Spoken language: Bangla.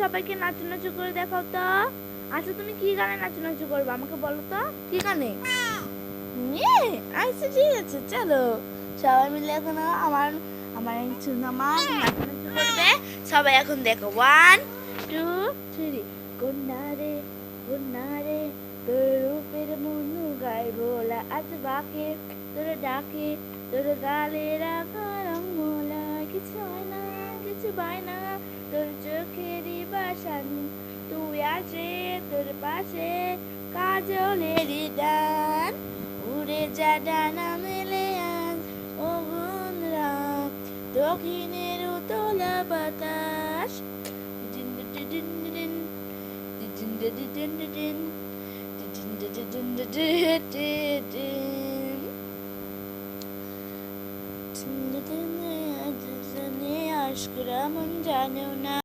সবাইকে নাচু করে দেখাও তো। আচ্ছা তুমি কি গানে নাচু করবে আমাকে বলো তো, কি গানে? আচ্ছা ঠিক আছে, চলো সবাই মিলে এখন আমার আমার আমার নাচু করবে। সবাই এখন দেখো, 1 2 3। কন্যা রে তোর রূপের মনু গাই ভোলা, আজ বাকে তোর ডাকে তোর গালে রাখা রঙলা, কিছু হয় না কিছু পায় না তোর চোখেরই বাসানি, তুই আসে তোর পাশে কাজলেরই ডান, উড়ে যা ডানা মেলে আজ অগুন রাত, দক্ষিণের উতলা বাতাস, আশকরা মন জানেও না।